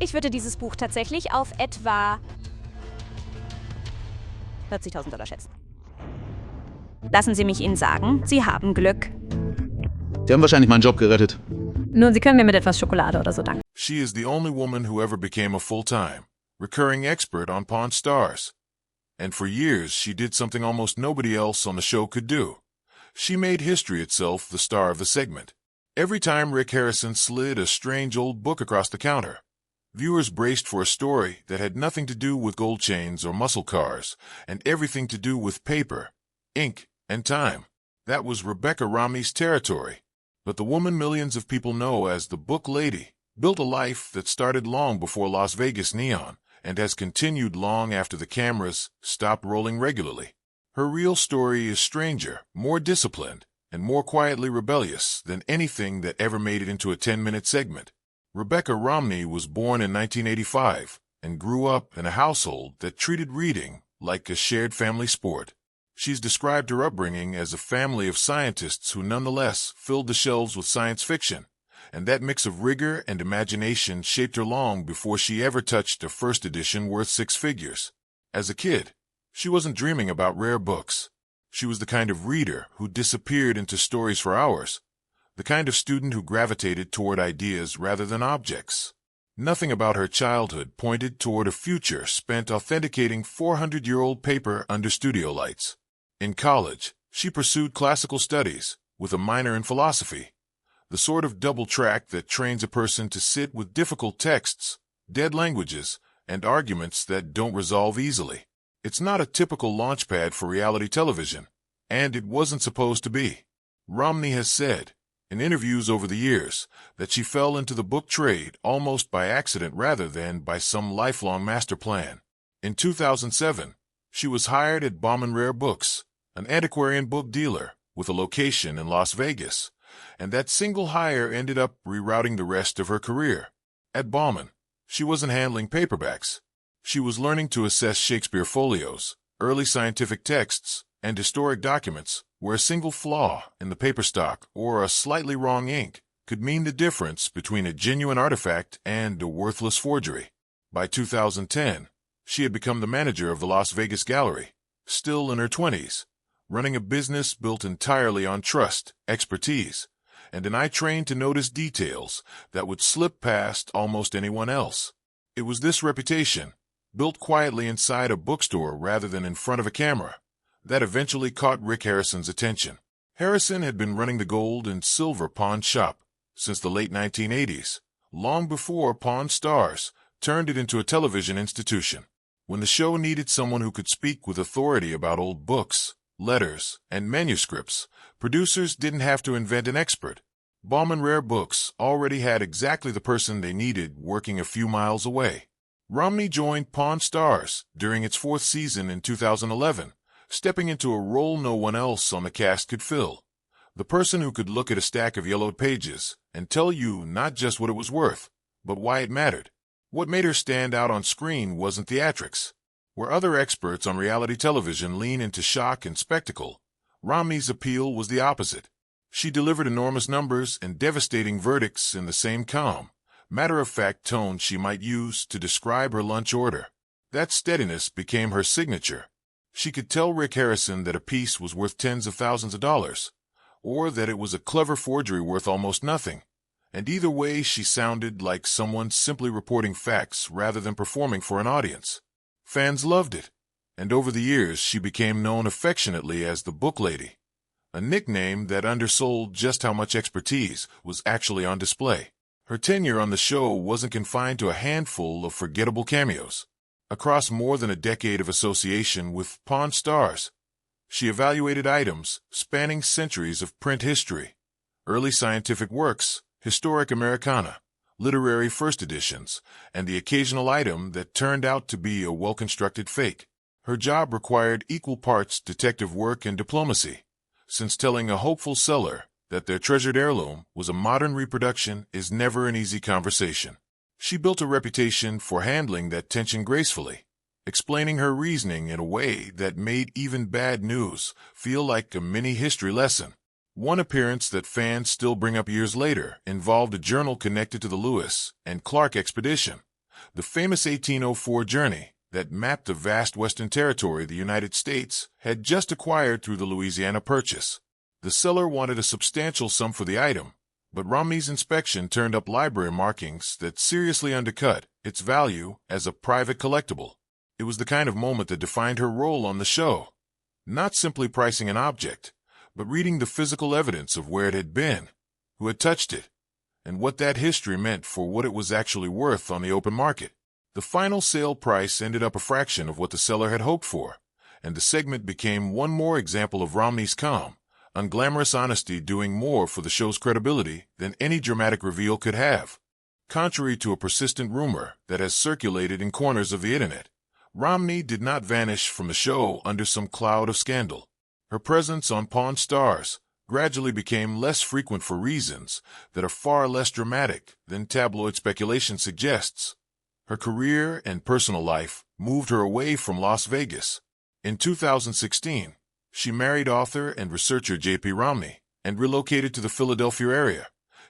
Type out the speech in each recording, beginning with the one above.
Ich würde dieses Buch tatsächlich auf etwa $40.000 schätzen. Lassen Sie mich Ihnen sagen, Sie haben Glück. Sie haben wahrscheinlich meinen Job gerettet. Nun, Sie können mir mit etwas Schokolade oder so danken. She is the only woman who ever became a full-time, recurring expert on Pawn Stars. And for years, she did something almost nobody else on the show could do. She made history itself the star of the segment. Every time Rick Harrison slid a strange old book across the counter, viewers braced for a story that had nothing to do with gold chains or muscle cars, and everything to do with paper, ink, and time. That was Rebecca Romney's territory. But the woman millions of people know as the Book Lady built a life that started long before Las Vegas neon and has continued long after the cameras stopped rolling regularly. Her real story is stranger, more disciplined, and more quietly rebellious than anything that ever made it into a 10-minute segment. Rebecca Romney was born in 1985 and grew up in a household that treated reading like a shared family sport. She's described her upbringing as a family of scientists who nonetheless filled the shelves with science fiction, and that mix of rigor and imagination shaped her long before she ever touched a first edition worth six figures. As a kid, she wasn't dreaming about rare books. She was the kind of reader who disappeared into stories for hours, the kind of student who gravitated toward ideas rather than objects. Nothing about her childhood pointed toward a future spent authenticating 400-year-old paper under studio lights. In college, she pursued classical studies with a minor in philosophy, the sort of double track that trains a person to sit with difficult texts, dead languages, and arguments that don't resolve easily. It's not a typical launchpad for reality television, and it wasn't supposed to be. Romney has said, in interviews over the years, that she fell into the book trade almost by accident rather than by some lifelong master plan. In 2007, she was hired at Bauman Rare Books, an antiquarian book dealer with a location in Las Vegas, and that single hire ended up rerouting the rest of her career. At Bauman, she wasn't handling paperbacks. She was learning to assess Shakespeare folios, early scientific texts, and historic documents where a single flaw in the paper stock or a slightly wrong ink could mean the difference between a genuine artifact and a worthless forgery. By 2010, she had become the manager of the Las Vegas Gallery, still in her 20s, running a business built entirely on trust, expertise, and an eye trained to notice details that would slip past almost anyone else. It was this reputation, built quietly inside a bookstore rather than in front of a camera, that eventually caught Rick Harrison's attention. Harrison had been running the gold and silver pawn shop since the late 1980s, long before Pawn Stars turned it into a television institution. When the show needed someone who could speak with authority about old books, letters, and manuscripts, producers didn't have to invent an expert. Bauman Rare Books already had exactly the person they needed working a few miles away. Romney joined Pawn Stars during its fourth season in 2011, stepping into a role no one else on the cast could fill. The person who could look at a stack of yellowed pages and tell you not just what it was worth, but why it mattered. What made her stand out on screen wasn't theatrics. Where other experts on reality television lean into shock and spectacle, Romney's appeal was the opposite. She delivered enormous numbers and devastating verdicts in the same calm, matter-of-fact tone she might use to describe her lunch order. That steadiness became her signature. She could tell Rick Harrison that a piece was worth tens of thousands of dollars, or that it was a clever forgery worth almost nothing. And either way, she sounded like someone simply reporting facts rather than performing for an audience. Fans loved it, and over the years she became known affectionately as the Book Lady, a nickname that undersold just how much expertise was actually on display. Her tenure on the show wasn't confined to a handful of forgettable cameos. Across more than a decade of association with Pawn Stars, she evaluated items spanning centuries of print history, early scientific works, historic Americana, literary first editions, and the occasional item that turned out to be a well-constructed fake. Her job required equal parts detective work and diplomacy, since telling a hopeful seller that their treasured heirloom was a modern reproduction is never an easy conversation. She built a reputation for handling that tension gracefully, explaining her reasoning in a way that made even bad news feel like a mini history lesson. One appearance that fans still bring up years later involved a journal connected to the Lewis and Clark expedition, The famous 1804 journey that mapped the vast western territory the United States had just acquired through the Louisiana Purchase. The seller wanted a substantial sum for the item, but Romney's inspection turned up library markings that seriously undercut its value as a private collectible. It was the kind of moment that defined her role on the show. Not simply pricing an object, but reading the physical evidence of where it had been, who had touched it, and what that history meant for what it was actually worth on the open market. The final sale price ended up a fraction of what the seller had hoped for, and the segment became one more example of Romney's calm, unglamorous honesty doing more for the show's credibility than any dramatic reveal could have. Contrary to a persistent rumor that has circulated in corners of the internet, Romney did not vanish from the show under some cloud of scandal. Her presence on Pawn Stars gradually became less frequent for reasons that are far less dramatic than tabloid speculation suggests. Her career and personal life moved her away from Las Vegas. In 2016, she married author and researcher J.P. Romney and relocated to the Philadelphia area,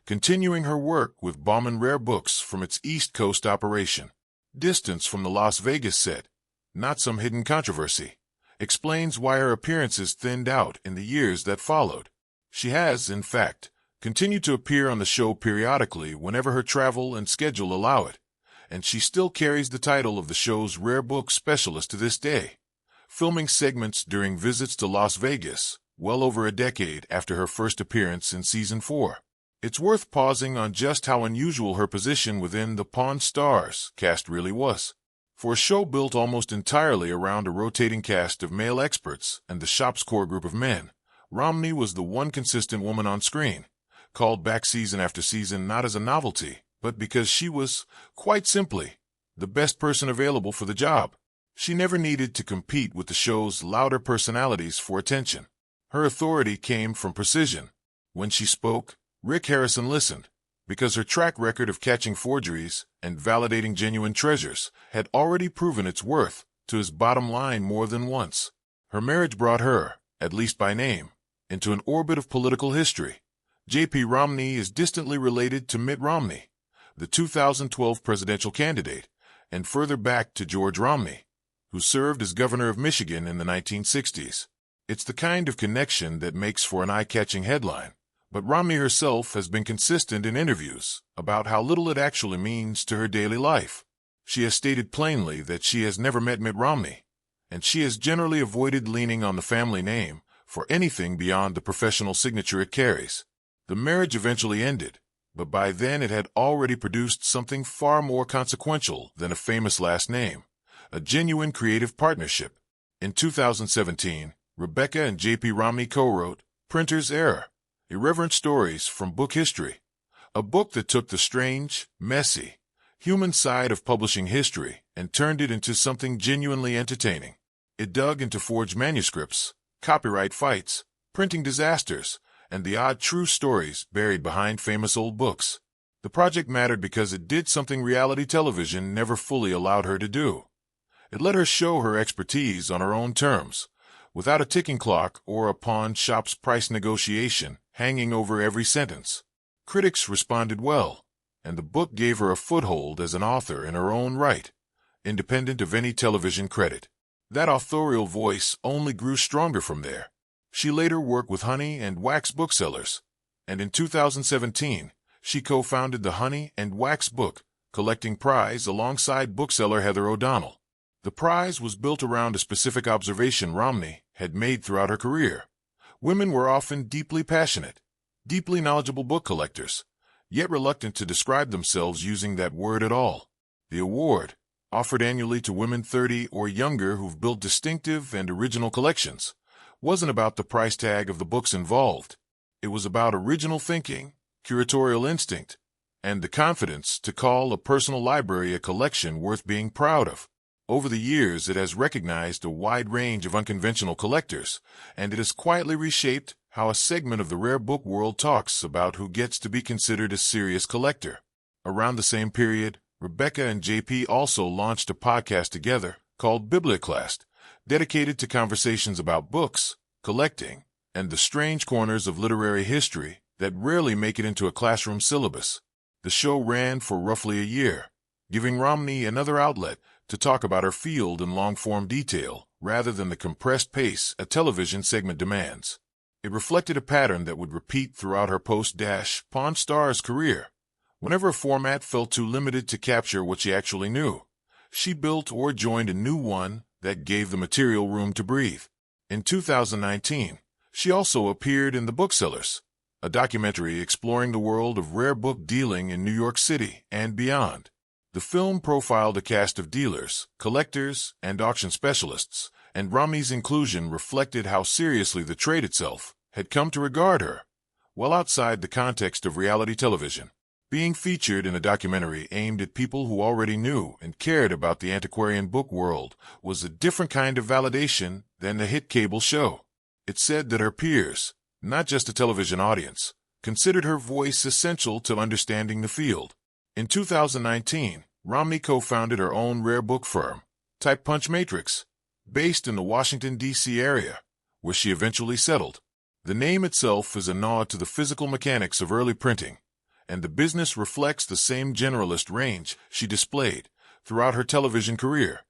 continuing her work with Bauman Rare Books from its East Coast operation. Distance from the Las Vegas set, not some hidden controversy, explains why her appearances thinned out in the years that followed. She has, in fact, continued to appear on the show periodically whenever her travel and schedule allow it, and she still carries the title of the show's rare book specialist to this day, filming segments during visits to Las Vegas well over a decade after her first appearance in Season 4. It's worth pausing on just how unusual her position within the Pawn Stars cast really was. For a show built almost entirely around a rotating cast of male experts and the shop's core group of men, Romney was the one consistent woman on screen, called back season after season not as a novelty, but because she was, quite simply, the best person available for the job. She never needed to compete with the show's louder personalities for attention. Her authority came from precision. When she spoke, Rick Harrison listened, because her track record of catching forgeries and validating genuine treasures had already proven its worth to his bottom line more than once. Her marriage brought her, at least by name, into an orbit of political history. J.P. Romney is distantly related to Mitt Romney, the 2012 presidential candidate, and further back to George Romney, who served as governor of Michigan in the 1960s. It's the kind of connection that makes for an eye-catching headline, but Romney herself has been consistent in interviews about how little it actually means to her daily life. She has stated plainly that she has never met Mitt Romney, and she has generally avoided leaning on the family name for anything beyond the professional signature it carries. The marriage eventually ended, but by then it had already produced something far more consequential than a famous last name, a genuine creative partnership. In 2017, Rebecca and J.P. Romney co-wrote Printer's Error, Irreverent Stories from Book History, a book that took the strange, messy, human side of publishing history and turned it into something genuinely entertaining. It dug into forged manuscripts, copyright fights, printing disasters, and the odd true stories buried behind famous old books. The project mattered because it did something reality television never fully allowed her to do. It let her show her expertise on her own terms, without a ticking clock or a pawn shop's price negotiation hanging over every sentence. Critics responded well, and the book gave her a foothold as an author in her own right, independent of any television credit. That authorial voice only grew stronger from there. She later worked with Honey and Wax booksellers, and in 2017, she co-founded the Honey and Wax Book Collecting Prize alongside bookseller Heather O'Donnell. The prize was built around a specific observation Romney had made throughout her career. Women were often deeply passionate, deeply knowledgeable book collectors, yet reluctant to describe themselves using that word at all. The award, offered annually to women 30 or younger who've built distinctive and original collections, wasn't about the price tag of the books involved. It was about original thinking, curatorial instinct, and the confidence to call a personal library a collection worth being proud of. Over the years, it has recognized a wide range of unconventional collectors, and it has quietly reshaped how a segment of the rare book world talks about who gets to be considered a serious collector. Around the same period, Rebecca and JP also launched a podcast together called Biblioclast, dedicated to conversations about books, collecting, and the strange corners of literary history that rarely make it into a classroom syllabus. The show ran for roughly a year, giving Romney another outlet to talk about her field in long-form detail rather than the compressed pace a television segment demands. It reflected a pattern that would repeat throughout her post-Pawn Stars career. Whenever a format felt too limited to capture what she actually knew, she built or joined a new one that gave the material room to breathe. In 2019, she also appeared in The Booksellers, a documentary exploring the world of rare book dealing in New York City and beyond. The film profiled a cast of dealers, collectors, and auction specialists, and Romney's inclusion reflected how seriously the trade itself had come to regard her, well outside the context of reality television. Being featured in a documentary aimed at people who already knew and cared about the antiquarian book world was a different kind of validation than a hit cable show. It said that her peers, not just a television audience, considered her voice essential to understanding the field. In 2019, Romney co-founded her own rare book firm, Type Punch Matrix, based in the Washington, D.C. area, where she eventually settled. The name itself is a nod to the physical mechanics of early printing, and the business reflects the same generalist range she displayed throughout her television career.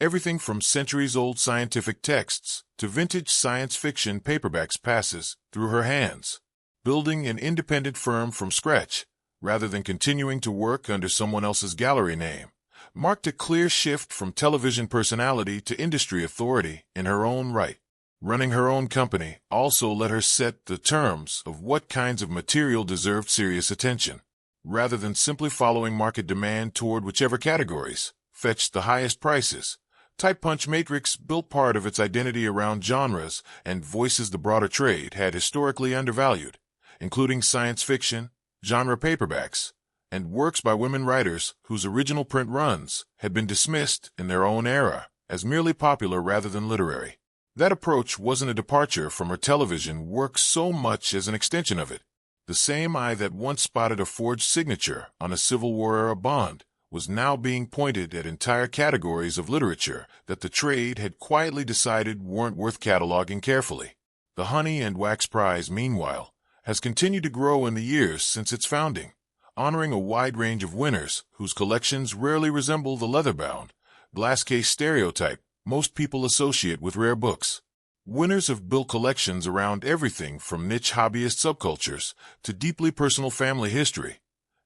Everything from centuries-old scientific texts to vintage science fiction paperbacks passes through her hands. Building an independent firm from scratch, rather than continuing to work under someone else's gallery name, marked a clear shift from television personality to industry authority in her own right. Running her own company also let her set the terms of what kinds of material deserved serious attention, rather than simply following market demand toward whichever categories fetched the highest prices. Type Punch Matrix built part of its identity around genres and voices the broader trade had historically undervalued, including science fiction, genre paperbacks, and works by women writers whose original print runs had been dismissed in their own era as merely popular rather than literary. That approach wasn't a departure from her television work so much as an extension of it. The same eye that once spotted a forged signature on a Civil War-era bond was now being pointed at entire categories of literature that the trade had quietly decided weren't worth cataloging carefully. The Honey and Wax Prize, meanwhile, has continued to grow in the years since its founding, honoring a wide range of winners whose collections rarely resemble the leather-bound, glass-case stereotype most people associate with rare books. Winners have built collections around everything from niche hobbyist subcultures to deeply personal family history,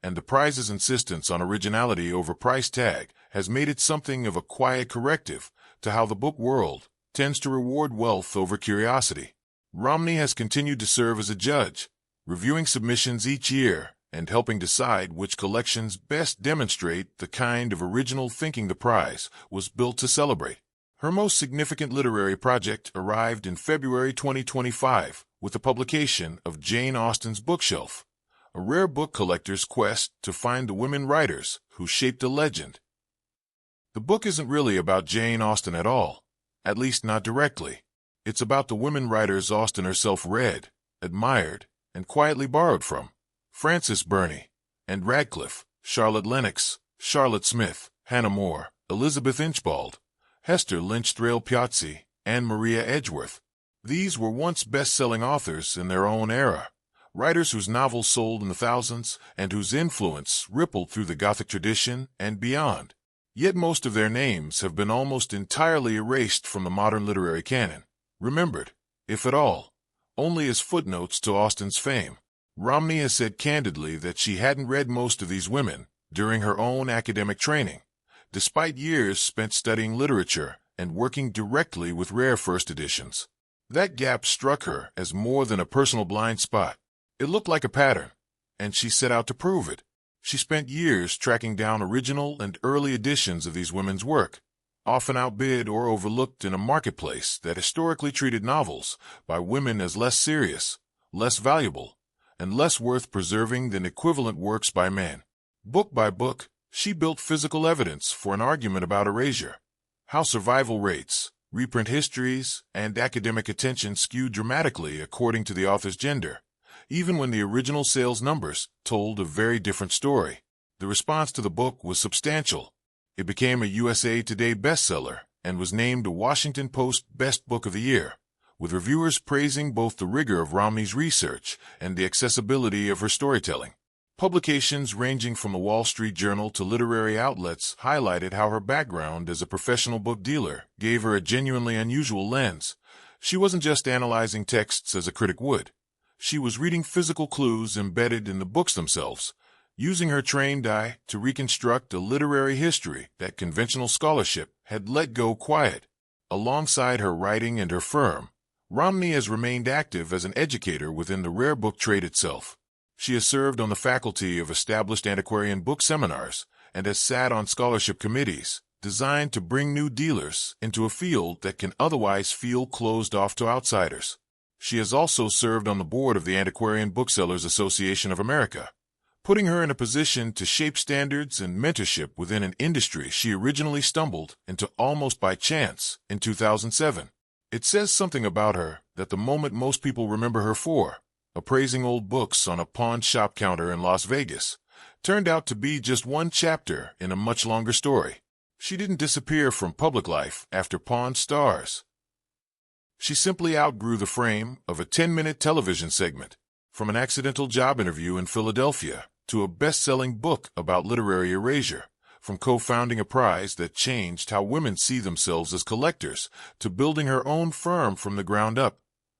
and the prize's insistence on originality over price tag has made it something of a quiet corrective to how the book world tends to reward wealth over curiosity. Romney has continued to serve as a judge, reviewing submissions each year and helping decide which collections best demonstrate the kind of original thinking the prize was built to celebrate. Her most significant literary project arrived in February 2025 with the publication of Jane Austen's Bookshelf, a rare book collector's quest to find the women writers who shaped a legend. The book isn't really about Jane Austen at all, at least not directly. It's about the women writers Austen herself read, admired, and quietly borrowed from. Frances Burney and Radcliffe, Charlotte Lennox, Charlotte Smith, Hannah More, Elizabeth Inchbald, Hester Lynch Thrale Piazzi, and Maria Edgeworth. These were once best-selling authors in their own era, writers whose novels sold in the thousands and whose influence rippled through the Gothic tradition and beyond. Yet most of their names have been almost entirely erased from the modern literary canon, remembered, if at all, only as footnotes to Austen's fame. Romney has said candidly that she hadn't read most of these women during her own academic training, despite years spent studying literature and working directly with rare first editions. That gap struck her as more than a personal blind spot. It looked like a pattern, and she set out to prove it. She spent years tracking down original and early editions of these women's work, often outbid or overlooked in a marketplace that historically treated novels by women as less serious, less valuable, and less worth preserving than equivalent works by men. Book by book, she built physical evidence for an argument about erasure, how survival rates, reprint histories, and academic attention skewed dramatically according to the author's gender, even when the original sales numbers told a very different story. The response to the book was substantial. It became a USA Today bestseller and was named a Washington Post Best Book of the Year, with reviewers praising both the rigor of Romney's research and the accessibility of her storytelling. Publications ranging from the Wall Street Journal to literary outlets highlighted how her background as a professional book dealer gave her a genuinely unusual lens. She wasn't just analyzing texts as a critic would. She was reading physical clues embedded in the books themselves, using her trained eye to reconstruct a literary history that conventional scholarship had let go quiet. Alongside her writing and her firm, Romney has remained active as an educator within the rare book trade itself. She has served on the faculty of established antiquarian book seminars and has sat on scholarship committees designed to bring new dealers into a field that can otherwise feel closed off to outsiders. She has also served on the board of the Antiquarian Booksellers Association of America, putting her in a position to shape standards and mentorship within an industry she originally stumbled into almost by chance in 2007. It says something about her that the moment most people remember her for, appraising old books on a pawn shop counter in Las Vegas, turned out to be just one chapter in a much longer story. She didn't disappear from public life after Pawn Stars. She simply outgrew the frame of a 10-minute television segment, from an accidental job interview in Philadelphia to a best-selling book about literary erasure, from co-founding a prize that changed how women see themselves as collectors to building her own firm from the ground up.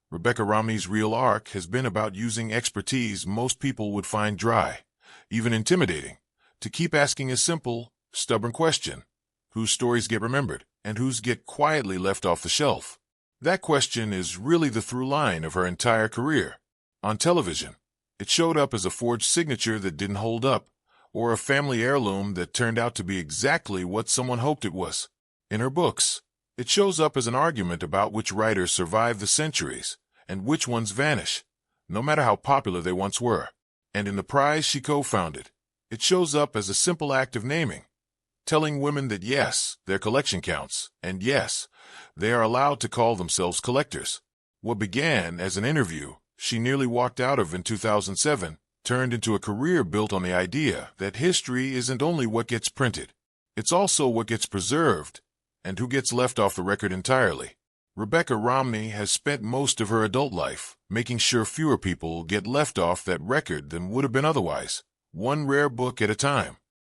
Rebecca Romney's real arc has been about using expertise most people would find dry, even intimidating, to keep asking a simple, stubborn question: whose stories get remembered and whose get quietly left off the shelf? That question is really the through line of her entire career. On television, it showed up as a forged signature that didn't hold up, or a family heirloom that turned out to be exactly what someone hoped it was. In her books, it shows up as an argument about which writers survive the centuries and which ones vanish, no matter how popular they once were. And in the prize she co-founded, it shows up as a simple act of naming, telling women that yes, their collection counts, and yes, they are allowed to call themselves collectors. What began as an interview she nearly walked out of in 2007 turned into a career built on the idea that history isn't only what gets printed, it's also what gets preserved and who gets left off the record entirely. Rebecca Romney has spent most of her adult life making sure fewer people get left off that record than would have been otherwise, one rare book at a time.